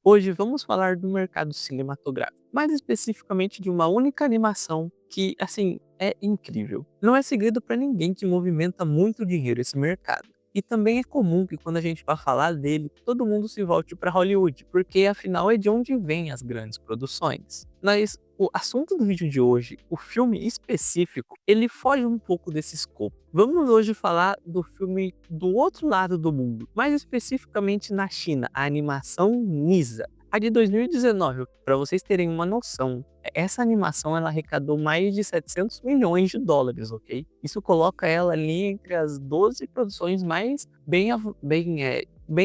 Hoje vamos falar do mercado cinematográfico, mais especificamente de uma única animação que, assim, é incrível. Não é segredo para ninguém que movimenta muito dinheiro esse mercado. E também é comum que quando a gente vai falar dele, todo mundo se volte para Hollywood, porque afinal é de onde vêm as grandes produções. Mas o assunto do vídeo de hoje, o filme específico, ele foge um pouco desse escopo. Vamos hoje falar do filme do outro lado do mundo, mais especificamente na China, a animação Nisa. A de 2019, para vocês terem uma noção, essa animação ela arrecadou mais de 700 milhões de dólares, ok? Isso coloca ela ali entre as 12 produções mais bem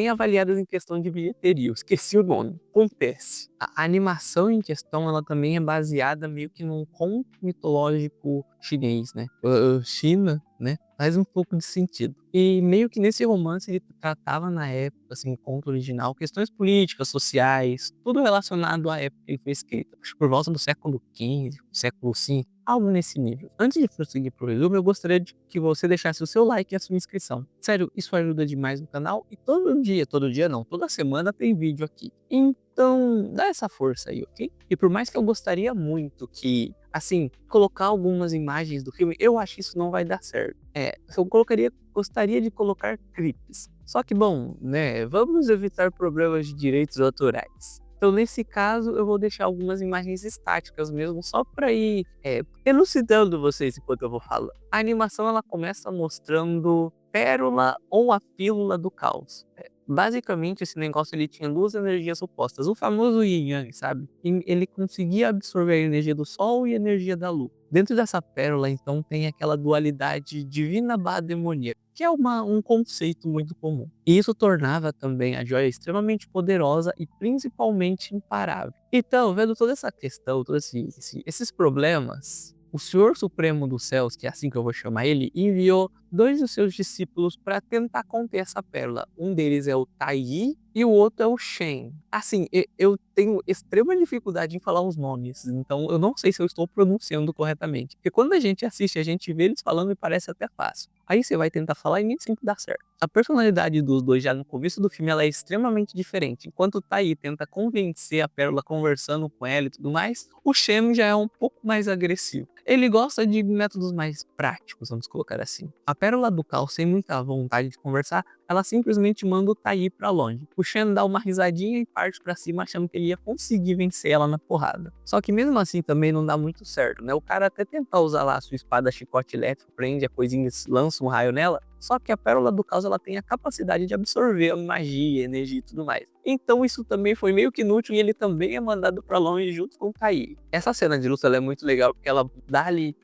avaliadas em questão de bilheteria. Eu esqueci o nome. Acontece. A animação em questão ela também é baseada meio que num conto mitológico chinês, né? China, né? Faz um pouco de sentido. E meio que nesse romance ele tratava na época, assim, conto original, questões políticas, sociais, tudo relacionado à época que ele foi escrito. Acho que por volta do século XV, século V, algo nesse nível. Antes de prosseguir pro resumo, eu gostaria de que você deixasse o seu like e a sua inscrição. Sério, isso ajuda demais no canal e todo dia não, toda semana tem vídeo aqui. Então, dá essa força aí, ok? E por mais que eu gostaria muito que, assim, colocar algumas imagens do filme, eu acho que isso não vai dar certo. Gostaria de colocar clipes. Só que, bom, né, vamos evitar problemas de direitos autorais. Então, nesse caso, eu vou deixar algumas imagens estáticas mesmo, só para ir elucidando vocês enquanto eu vou falando. A animação ela começa mostrando Pérola ou a Pílula do Caos. Basicamente, esse negócio ele tinha duas energias opostas, o famoso Yin Yang, sabe? E ele conseguia absorver a energia do Sol e a energia da Lua. Dentro dessa pérola, então, tem aquela dualidade divina barra demoníaca, que é um conceito muito comum. E isso tornava também a joia extremamente poderosa e principalmente imparável. Então, vendo toda essa questão, esses problemas, o Senhor Supremo dos Céus, que é assim que eu vou chamar ele, enviou dois dos seus discípulos para tentar conter essa pérola. Um deles é o Tai e o outro é o Shen. Assim, eu tenho extrema dificuldade em falar os nomes, então eu não sei se eu estou pronunciando corretamente. Porque quando a gente assiste, a gente vê eles falando e parece até fácil. Aí você vai tentar falar e nem sempre dá certo. A personalidade dos dois já no começo do filme ela é extremamente diferente. Enquanto o Tai tenta convencer a Pérola conversando com ela e tudo mais, o Shen já é um pouco mais agressivo. Ele gosta de métodos mais práticos, vamos colocar assim. A Pérola do Caos, sem muita vontade de conversar, ela simplesmente manda o Tai pra longe. O Shen dá uma risadinha e parte pra cima achando que ele ia conseguir vencer ela na porrada. Só que mesmo assim também não dá muito certo, né? O cara até tenta usar lá a sua espada chicote elétrico, prende a coisinha e lança um raio nela, só que a Pérola do Caos ela tem a capacidade de absorver a magia, energia e tudo mais. Então isso também foi meio que inútil e ele também é mandado pra longe junto com o Tai. Essa cena de luta ela é muito legal porque ela dá ali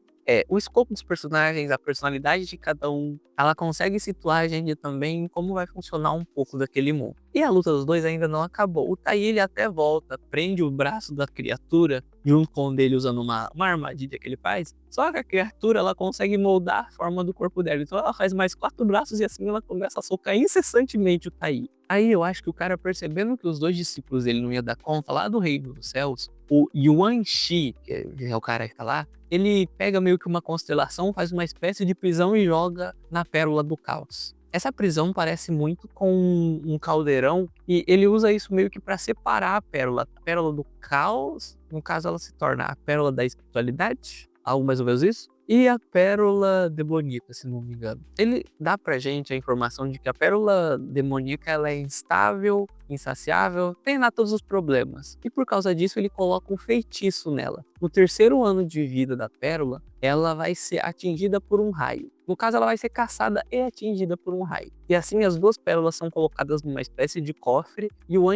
o escopo dos personagens, a personalidade de cada um, ela consegue situar a gente também em como vai funcionar um pouco daquele mundo. E a luta dos dois ainda não acabou. O Tai ele até volta, prende o braço da criatura junto com o dele usando uma armadilha que ele faz. Só que a criatura ela consegue moldar a forma do corpo dela. Então ela faz mais 4 braços e assim ela começa a socar incessantemente o Tai. Aí eu acho que o cara percebendo que os dois discípulos dele não ia dar conta lá do Reino dos Céus, o Yuan Shi, que é o cara que tá lá, ele pega meio que uma constelação, faz uma espécie de prisão e joga na Pérola do Caos. Essa prisão parece muito com um caldeirão e ele usa isso meio que para separar a pérola. A pérola do caos, no caso ela se torna a pérola da espiritualidade, algo mais ou menos isso. E a pérola demoníaca, se não me engano. Ele dá pra gente a informação de que a pérola demoníaca ela é instável, insaciável, tem lá todos os problemas. E por causa disso ele coloca um feitiço nela. No terceiro ano de vida da pérola, ela vai ser atingida por um raio. No caso, ela vai ser caçada e atingida por um raio. E assim as duas pérolas são colocadas numa espécie de cofre e o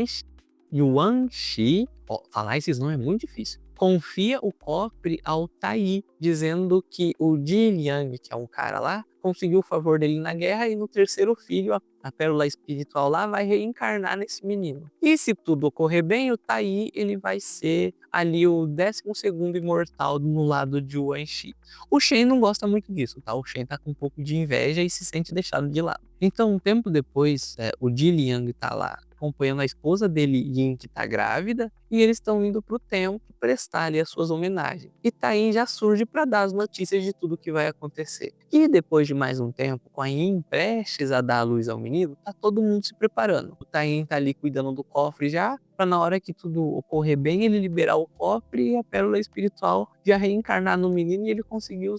Yuan Shi, falar esses nomes é muito difícil, confia o cofre ao Tai, dizendo que o Ji Liang, que é um cara lá, conseguiu o favor dele na guerra e no terceiro filho, a pérola espiritual lá, vai reencarnar nesse menino. E se tudo ocorrer bem, o Tai ele vai ser ali o 12º imortal no lado de Yuan Shi. O Shen não gosta muito disso, tá? O Shen tá com um pouco de inveja e se sente deixado de lado. Então, um tempo depois, o Ji Liang tá lá acompanhando a esposa dele, Yin, que tá grávida, e eles estão indo pro templo prestar ali as suas homenagens. E Tain já surge para dar as notícias de tudo que vai acontecer. E depois de mais um tempo, com a Yin prestes a dar a luz ao menino, tá todo mundo se preparando. O Tain tá ali cuidando do cofre já, para na hora que tudo ocorrer bem, ele liberar o cofre e a pérola espiritual já reencarnar no menino e ele conseguiu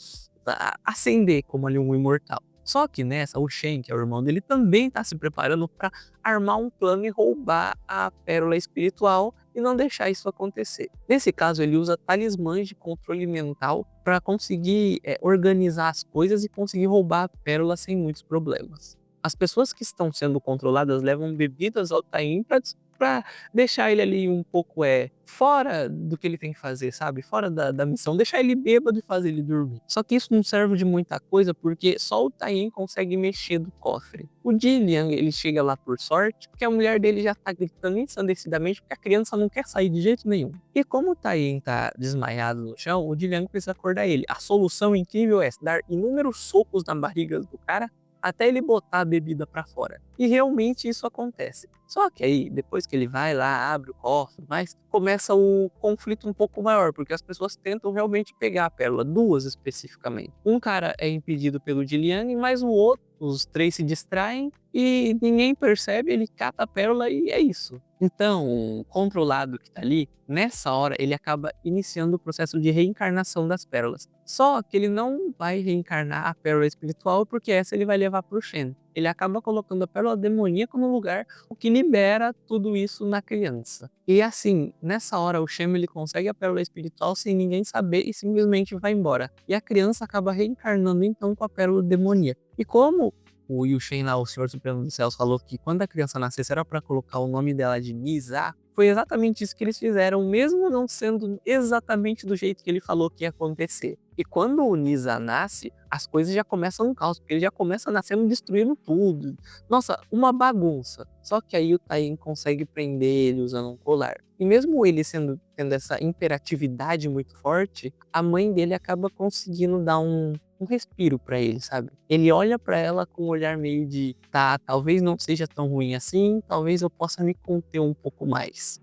ascender como ali um imortal. Só que nessa, o Shen, que é o irmão dele, também está se preparando para armar um plano e roubar a pérola espiritual e não deixar isso acontecer. Nesse caso, ele usa talismãs de controle mental para conseguir organizar as coisas e conseguir roubar a pérola sem muitos problemas. As pessoas que estão sendo controladas levam bebidas ao Tain para deixar ele ali um pouco fora do que ele tem que fazer, sabe? Fora da missão, deixar ele bêbado e fazer ele dormir. Só que isso não serve de muita coisa porque só o Tain consegue mexer do cofre. O Jiliang, ele chega lá por sorte, porque a mulher dele já tá gritando ensandecidamente porque a criança não quer sair de jeito nenhum. E como o Tain tá desmaiado no chão, o Jiliang precisa acordar ele. A solução incrível é dar inúmeros socos na barriga do cara até ele botar a bebida pra fora. E realmente isso acontece. Só que aí, depois que ele vai lá, abre o cofre, mas começa o conflito um pouco maior, porque as pessoas tentam realmente pegar a pérola, duas especificamente. Um cara é impedido pelo Jiliang, mas o outro, os três se distraem e ninguém percebe, ele cata a pérola e é isso. Então, o controlado que tá ali, nessa hora, ele acaba iniciando o processo de reencarnação das pérolas. Só que ele não vai reencarnar a pérola espiritual, porque essa ele vai levar pro Shen. Ele acaba colocando a pérola demoníaca no lugar, o que libera tudo isso na criança. E assim, nessa hora o Shen ele consegue a pérola espiritual sem ninguém saber e simplesmente vai embora. E a criança acaba reencarnando então com a pérola demoníaca. E como o Yushen lá, o Senhor Supremo dos Céus, falou que quando a criança nascesse era para colocar o nome dela de Nisa, foi exatamente isso que eles fizeram, mesmo não sendo exatamente do jeito que ele falou que ia acontecer. E quando o Nisa nasce, as coisas já começam um caos, porque ele já começa nascendo destruindo tudo. Nossa, uma bagunça. Só que aí o Tain consegue prender ele usando um colar. E mesmo ele tendo essa imperatividade muito forte, a mãe dele acaba conseguindo dar um respiro pra ele, sabe? Ele olha pra ela com um olhar meio de, tá, talvez não seja tão ruim assim, talvez eu possa me conter um pouco mais.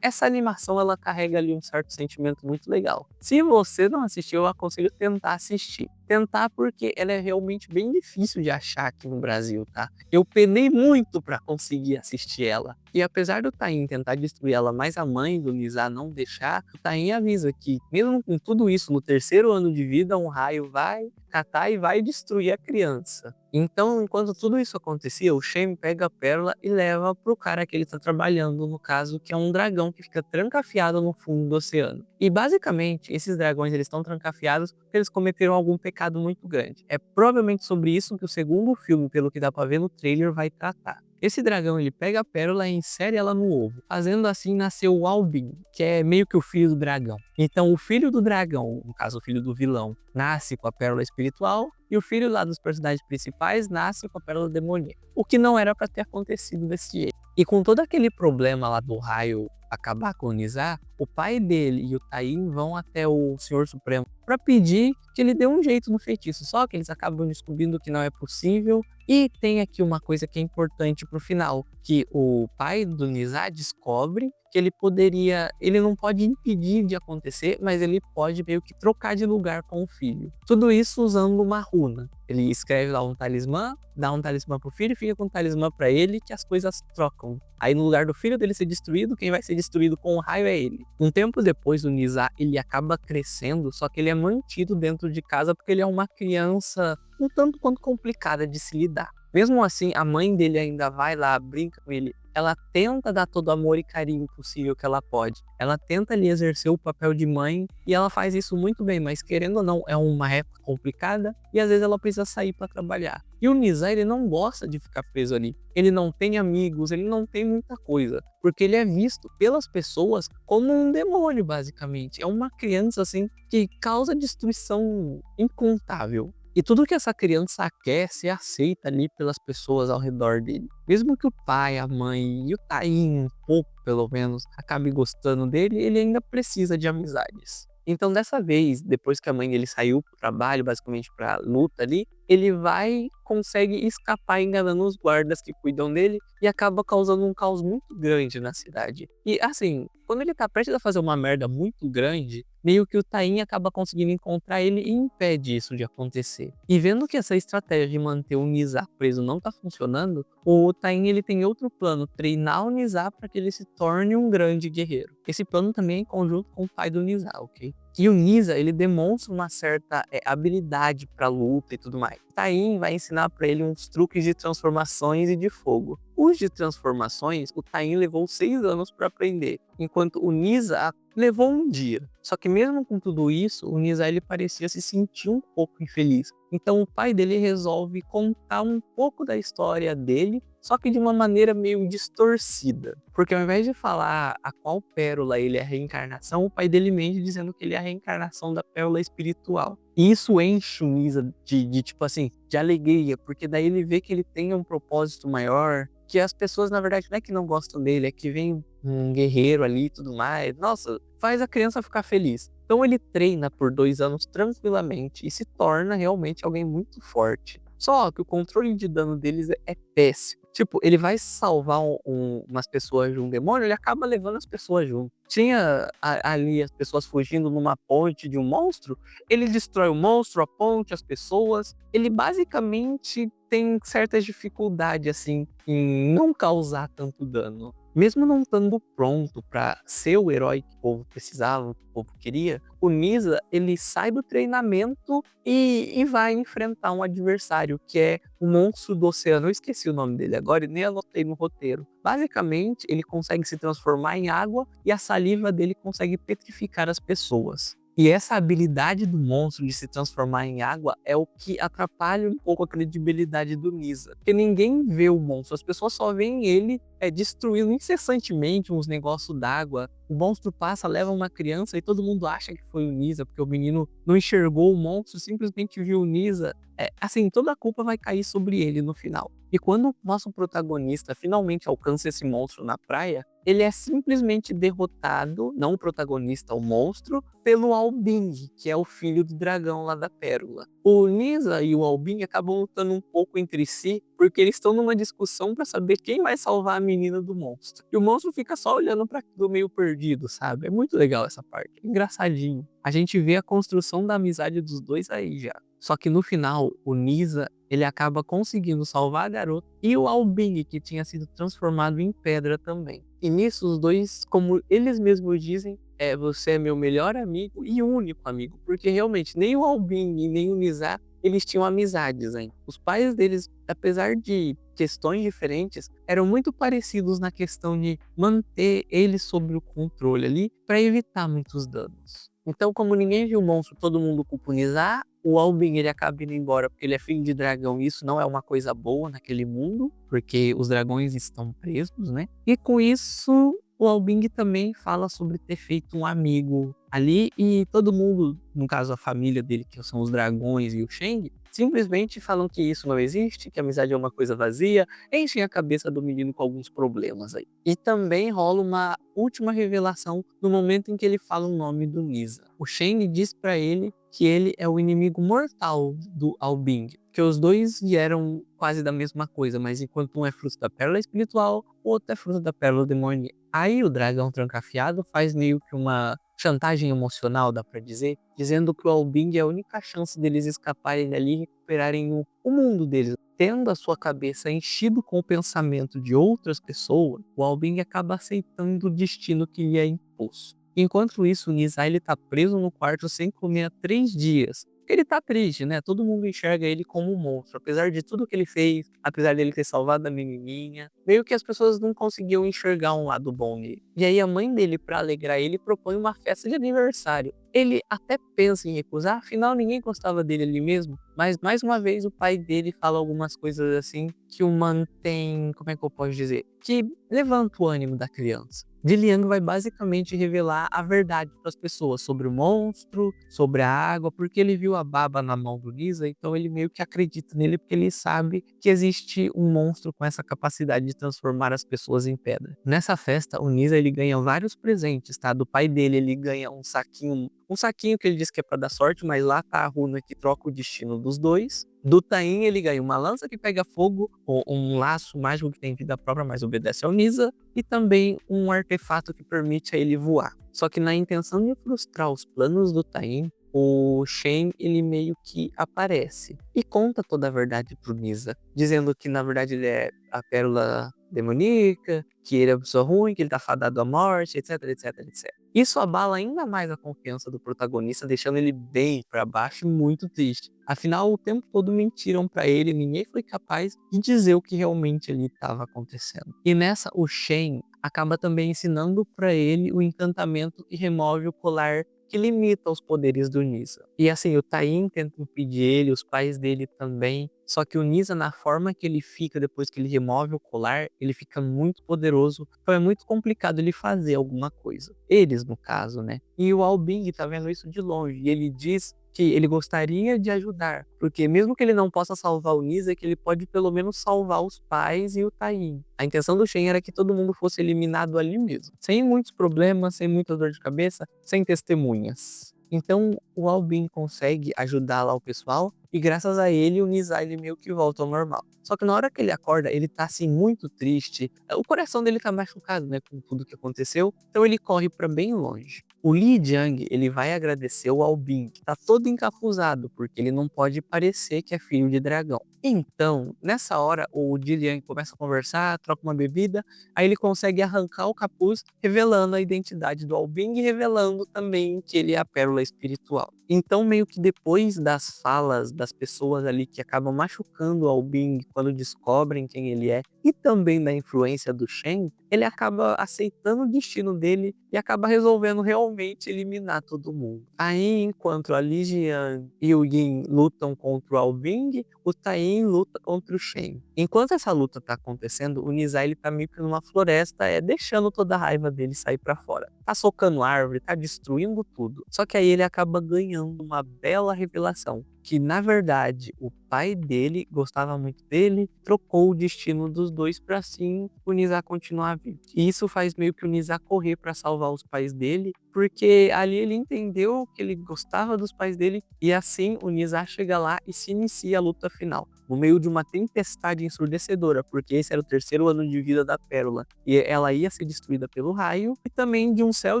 Essa animação, ela carrega ali um certo sentimento muito legal. Se você não assistiu, eu aconselho tentar assistir. Tentar porque ela é realmente bem difícil de achar aqui no Brasil, tá? Eu penei muito pra conseguir assistir ela. E apesar do Tain tentar destruir ela, mas a mãe do Nisa não deixar, o Tain avisa que, mesmo com tudo isso, no terceiro ano de vida, um raio vai catar e vai destruir a criança. Então, enquanto tudo isso acontecia, o Shen pega a pérola e leva pro cara que ele tá trabalhando, no caso, que é um dragão que fica trancafiado no fundo do oceano. E basicamente, esses dragões eles estão trancafiados porque eles cometeram algum pecado muito grande. É provavelmente sobre isso que o segundo filme, pelo que dá pra ver no trailer, vai tratar. Esse dragão ele pega a pérola e insere ela no ovo, fazendo assim nascer o Albin, que é meio que o filho do dragão. Então o filho do dragão, no caso o filho do vilão, nasce com a pérola espiritual e o filho lá dos personagens principais nasce com a pérola demoníaca. O que não era para ter acontecido desse jeito. E com todo aquele problema lá do raio acabar com o Nizar, o pai dele e o Tain vão até o Senhor Supremo para pedir que ele dê um jeito no feitiço. Só que eles acabam descobrindo que não é possível. E tem aqui uma coisa que é importante pro final, que o pai do Nizar descobre que ele não pode impedir de acontecer, mas ele pode meio que trocar de lugar com o filho. Tudo isso usando uma runa. Ele escreve lá um talismã, dá um talismã pro filho e fica com um talismã pra ele que as coisas trocam. Aí no lugar do filho dele ser destruído, quem vai ser destruído com o raio é ele. Um tempo depois, o Nizar, ele acaba crescendo, só que ele é mantido dentro de casa porque ele é uma criança um tanto quanto complicada de se lidar. Mesmo assim, a mãe dele ainda vai lá, brinca com ele. Ela tenta dar todo o amor e carinho possível que ela pode. Ela tenta ali exercer o papel de mãe e ela faz isso muito bem, mas querendo ou não, é uma época complicada e às vezes ela precisa sair para trabalhar. E o Nizar, ele não gosta de ficar preso ali. Ele não tem amigos, ele não tem muita coisa, porque ele é visto pelas pessoas como um demônio, basicamente. É uma criança assim que causa destruição incontável. E tudo que essa criança quer se aceita ali pelas pessoas ao redor dele. Mesmo que o pai, a mãe e o Tain, um pouco pelo menos, acabe gostando dele, ele ainda precisa de amizades. Então dessa vez, depois que a mãe dele saiu pro trabalho, basicamente pra luta ali, ele vai consegue escapar enganando os guardas que cuidam dele e acaba causando um caos muito grande na cidade. E assim, quando ele tá prestes a fazer uma merda muito grande, meio que o Tain acaba conseguindo encontrar ele e impede isso de acontecer. E vendo que essa estratégia de manter o Nizar preso não tá funcionando, o Tain ele tem outro plano, treinar o Nizar para que ele se torne um grande guerreiro. Esse plano também é em conjunto com o pai do Nizar, ok? E o Nizar, ele demonstra uma certa habilidade pra luta e tudo mais. Tain vai ensinar pra ele uns truques de transformações e de fogo. Os de transformações, o Tain levou 6 anos pra aprender, enquanto o Nizar levou um dia. Só que mesmo com tudo isso, o Nizar ele parecia se sentir um pouco infeliz. Então o pai dele resolve contar um pouco da história dele, só que de uma maneira meio distorcida. Porque ao invés de falar a qual pérola ele é a reencarnação, o pai dele mente dizendo que ele é a reencarnação da pérola espiritual. E isso enche o Nizar de tipo assim, de alegria, porque daí ele vê que ele tem um propósito maior, que as pessoas na verdade não é que não gostam dele, é que vem um guerreiro ali e tudo mais. Nossa, faz a criança ficar feliz. Então ele treina por 2 anos tranquilamente e se torna realmente alguém muito forte. Só que o controle de dano deles é péssimo. Tipo, ele vai salvar umas pessoas de um demônio, ele acaba levando as pessoas junto. Tinha ali as pessoas fugindo numa ponte de um monstro, ele destrói o monstro, a ponte, as pessoas. Ele basicamente tem certas dificuldades, assim, em não causar tanto dano. Mesmo não estando pronto pra ser o herói que o povo precisava, que o povo queria, o Nizar, ele sai do treinamento e vai enfrentar um adversário, que é o monstro do oceano. Eu esqueci o nome dele agora e nem anotei no roteiro. Basicamente, ele consegue se transformar em água e a saliva dele consegue petrificar as pessoas. E essa habilidade do monstro de se transformar em água é o que atrapalha um pouco a credibilidade do Nizar. Porque ninguém vê o monstro, as pessoas só veem ele destruindo incessantemente uns negócios d'água. O monstro passa, leva uma criança e todo mundo acha que foi o Nizar, porque o menino não enxergou o monstro, simplesmente viu o Nizar. Assim, toda a culpa vai cair sobre ele no final. E quando o nosso protagonista finalmente alcança esse monstro na praia, ele é simplesmente derrotado, não o protagonista, o monstro, pelo Albing, que é o filho do dragão lá da Pérola. O Nizar e o Albing acabam lutando um pouco entre si, porque eles estão numa discussão para saber quem vai salvar a menina do monstro. E o monstro fica só olhando para aquilo meio perdido, sabe? É muito legal essa parte, engraçadinho. A gente vê a construção da amizade dos dois aí já. Só que no final, o Nizar, ele acaba conseguindo salvar a garota e o Albing, que tinha sido transformado em pedra também. E nisso, os dois, como eles mesmos dizem, você é meu melhor amigo e único amigo. Porque realmente, nem o Albing e nem o Nizar, eles tinham amizades, hein? Os pais deles, apesar de questões diferentes, eram muito parecidos na questão de manter eles sob o controle ali para evitar muitos danos. Então, como ninguém viu o monstro, todo mundo culpa o Nizar. O Albin ele acaba indo embora porque ele é filho de dragão e isso não é uma coisa boa naquele mundo, porque os dragões estão presos, né? E com isso, o Albing também fala sobre ter feito um amigo ali e todo mundo, no caso a família dele, que são os dragões e o Shang, simplesmente falam que isso não existe, que a amizade é uma coisa vazia, enchem a cabeça do menino com alguns problemas aí. E também rola uma última revelação no momento em que ele fala o nome do Nizar. O Shang diz pra ele que ele é o inimigo mortal do Albing, que os dois vieram quase da mesma coisa, mas enquanto um é fruto da pérola espiritual, o outro é fruto da pérola demoníaca. Aí o dragão trancafiado faz meio que uma chantagem emocional, dá pra dizer, dizendo que o Albing é a única chance deles escaparem dali e recuperarem o mundo deles. Tendo a sua cabeça enchido com o pensamento de outras pessoas, o Albing acaba aceitando o destino que lhe é imposto. Enquanto isso, o Nizar ele tá preso no quarto sem comer há 3 dias. Ele tá triste, né? Todo mundo enxerga ele como um monstro. Apesar de tudo que ele fez, apesar dele ter salvado a menininha, meio que as pessoas não conseguiam enxergar um lado bom nele. E aí a mãe dele, pra alegrar ele, propõe uma festa de aniversário. Ele até pensa em recusar, afinal ninguém gostava dele ali mesmo. Mas mais uma vez o pai dele fala algumas coisas assim que o mantém, como é que eu posso dizer? Que levanta o ânimo da criança. Liang vai basicamente revelar a verdade para as pessoas sobre o monstro, sobre a água, porque ele viu a baba na mão do Nizar, então ele meio que acredita nele porque ele sabe que existe um monstro com essa capacidade de transformar as pessoas em pedra. Nessa festa, o Nizar ele ganha vários presentes, tá? Do pai dele ele ganha um saquinho um saquinho que ele diz que é pra dar sorte, mas lá tá a runa que troca o destino dos dois. Do Tain ele ganha uma lança que pega fogo, ou um laço mágico que tem vida própria, mas obedece ao Nisa, e também um artefato que permite a ele voar. Só que na intenção de frustrar os planos do Tain, o Shen ele meio que aparece e conta toda a verdade pro Nisa, dizendo que na verdade ele é a pérola demoníaca, que ele é uma pessoa ruim, que ele tá fadado à morte, etc, etc, etc. Isso abala ainda mais a confiança do protagonista, deixando ele bem pra baixo e muito triste. Afinal, o tempo todo mentiram pra ele, ninguém foi capaz de dizer o que realmente ali estava acontecendo. E nessa, o Shen acaba também ensinando pra ele o encantamento que remove o colar que limita os poderes do Nisa. E assim, o Tain tenta impedir ele, os pais dele também. Só que o Nisa, na forma que ele fica depois que ele remove o colar, ele fica muito poderoso. Então é muito complicado ele fazer alguma coisa. Eles, no caso, né? E o Albing tá vendo isso de longe. E ele diz que ele gostaria de ajudar. Porque mesmo que ele não possa salvar o Nisa, é que ele pode pelo menos salvar os pais e o Tain. A intenção do Shen era que todo mundo fosse eliminado ali mesmo. Sem muitos problemas, sem muita dor de cabeça, sem testemunhas. Então o Albin consegue ajudar lá o pessoal e graças a ele o Nizar ele meio que volta ao normal. Só que na hora que ele acorda, ele tá assim muito triste. O coração dele tá machucado, né, com tudo que aconteceu. Então ele corre pra bem longe. O Li Jiang, ele vai agradecer o Albin, que tá todo encapuzado, porque ele não pode parecer que é filho de dragão. Então, nessa hora, o Li Jiang começa a conversar, troca uma bebida, aí ele consegue arrancar o capuz, revelando a identidade do Albin e revelando também que ele é a pérola espiritual. Então, meio que depois das falas das pessoas ali que acabam machucando o Albin quando descobrem quem ele é, e também da influência do Shen, ele acaba aceitando o destino dele e acaba resolvendo realmente eliminar todo mundo. Aí, enquanto a Li Jian e o Yin lutam contra o Albing, o Tain luta contra o Shen. Enquanto essa luta tá acontecendo, o Nizar ele tá meio que numa floresta, deixando toda a raiva dele sair pra fora. Tá socando árvore, tá destruindo tudo. Só que aí ele acaba ganhando uma bela revelação. Que na verdade o pai dele gostava muito dele, trocou o destino dos dois para assim o Nizar continuar vivo. E isso faz meio que o Nizar correr para salvar os pais dele, porque ali ele entendeu que ele gostava dos pais dele e assim o Nizar chega lá e se inicia a luta final. No meio de uma tempestade ensurdecedora, porque esse era o terceiro ano de vida da Pérola e ela ia ser destruída pelo raio, e também de um céu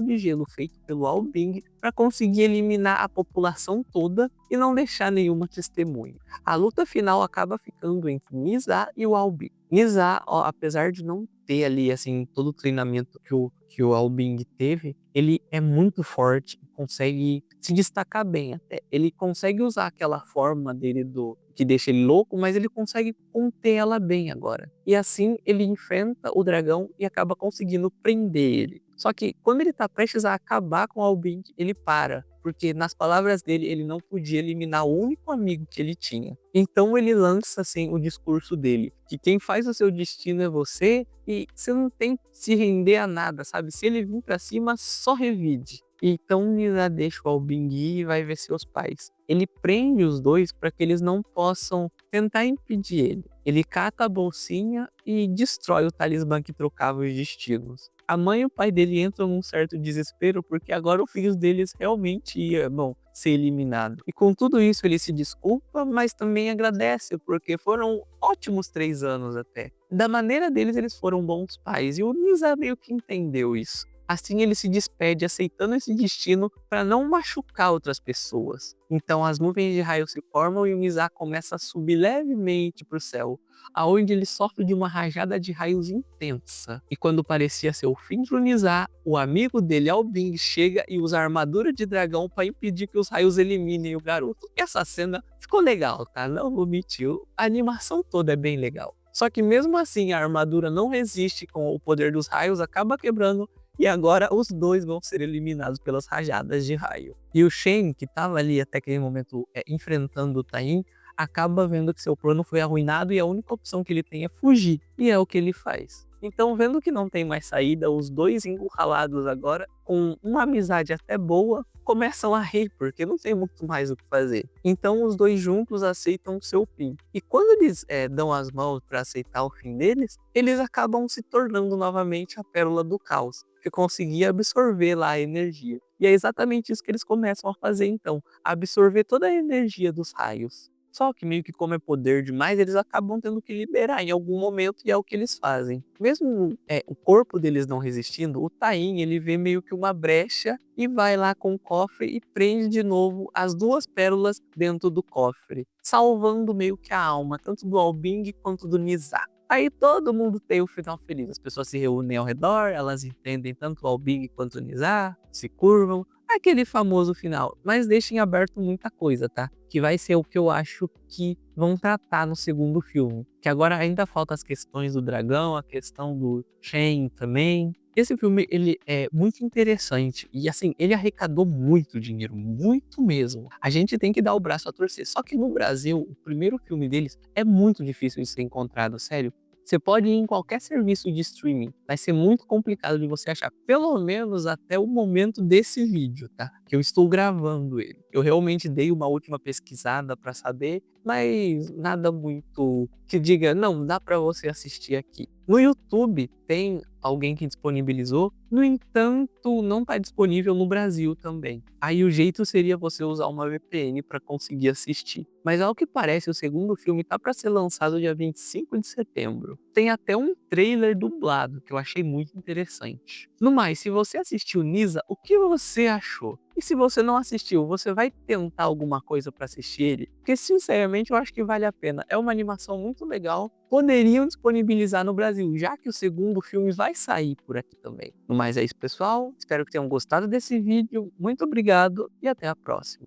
de gelo feito pelo Albing para conseguir eliminar a população toda e não deixar nenhuma testemunha. A luta final acaba ficando entre Nizar e o Albing. Nizar, apesar de não ter ali assim todo o treinamento que o Albing teve, ele é muito forte, consegue se destacar bem até. Ele consegue usar aquela forma dele que deixa ele louco, mas ele consegue conter ela bem agora. E assim ele enfrenta o dragão e acaba conseguindo prender ele. Só que quando ele tá prestes a acabar com o Albing, ele para. Porque nas palavras dele, ele não podia eliminar o único amigo que ele tinha. Então ele lança assim o discurso dele, que quem faz o seu destino é você e você não tem que se render a nada, sabe? Se ele vir pra cima, só revide. Então Nizar deixa o Albing ir e vai ver seus pais. Ele prende os dois para que eles não possam tentar impedir ele. Ele cata a bolsinha e destrói o talismã que trocava os destinos. A mãe e o pai dele entram num certo desespero porque agora o filho deles realmente ia, ser eliminado. E com tudo isso ele se desculpa, mas também agradece porque foram ótimos 3 anos até. Da maneira deles, eles foram bons pais e o Nizar meio que entendeu isso. Assim ele se despede aceitando esse destino para não machucar outras pessoas. Então as nuvens de raio se formam e o Nizar começa a subir levemente para o céu, aonde ele sofre de uma rajada de raios intensa. E quando parecia ser o fim do Nizar, o amigo dele, Albing, chega e usa a armadura de dragão para impedir que os raios eliminem o garoto. Essa cena ficou legal, tá? Não vou mentir, a animação toda é bem legal. Só que mesmo assim a armadura não resiste com o poder dos raios, acaba quebrando e agora os dois vão ser eliminados pelas rajadas de raio. E o Shen, que estava ali até aquele momento enfrentando o Tain, acaba vendo que seu plano foi arruinado e a única opção que ele tem é fugir. E é o que ele faz. Então, vendo que não tem mais saída, os dois encurralados agora, com uma amizade até boa, começam a rir, porque não tem muito mais o que fazer. Então, os dois juntos aceitam o seu fim. E quando eles dão as mãos para aceitar o fim deles, eles acabam se tornando novamente a Pérola do Caos, que conseguia absorver lá a energia. E é exatamente isso que eles começam a fazer então, absorver toda a energia dos raios. Só que meio que como é poder demais, eles acabam tendo que liberar em algum momento e é o que eles fazem. Mesmo, o corpo deles não resistindo, o Taim ele vê meio que uma brecha e vai lá com o cofre e prende de novo as 2 pérolas dentro do cofre, salvando meio que a alma, tanto do Albing quanto do Nizar. Aí todo mundo tem o final feliz, as pessoas se reúnem ao redor, elas entendem tanto o Albing quanto o Nizar, se curvam, aquele famoso final, mas deixa em aberto muita coisa, tá? Que vai ser o que eu acho que vão tratar no segundo filme. Que agora ainda falta as questões do dragão, a questão do Shen também. Esse filme, ele é muito interessante e, assim, ele arrecadou muito dinheiro, muito mesmo. A gente tem que dar o braço a torcer. Só que no Brasil, o primeiro filme deles é muito difícil de ser encontrado, sério. Você pode ir em qualquer serviço de streaming, vai ser muito complicado de você achar, pelo menos até o momento desse vídeo, tá? Que eu estou gravando ele. Eu realmente dei uma última pesquisada pra saber, mas nada muito que diga: "Não, dá pra você assistir aqui". No YouTube tem alguém que disponibilizou, no entanto, não tá disponível no Brasil também. Aí o jeito seria você usar uma VPN para conseguir assistir. Mas ao que parece, o segundo filme tá para ser lançado dia 25 de setembro. Tem até um trailer dublado, que eu achei muito interessante. No mais, se você assistiu Nisa, o que você achou? E se você não assistiu, você vai tentar alguma coisa para assistir ele? Porque sinceramente eu acho que vale a pena. É uma animação muito legal. Poderiam disponibilizar no Brasil, já que o segundo filme vai sair por aqui também. No mais é isso, pessoal. Espero que tenham gostado desse vídeo. Muito obrigado e até a próxima.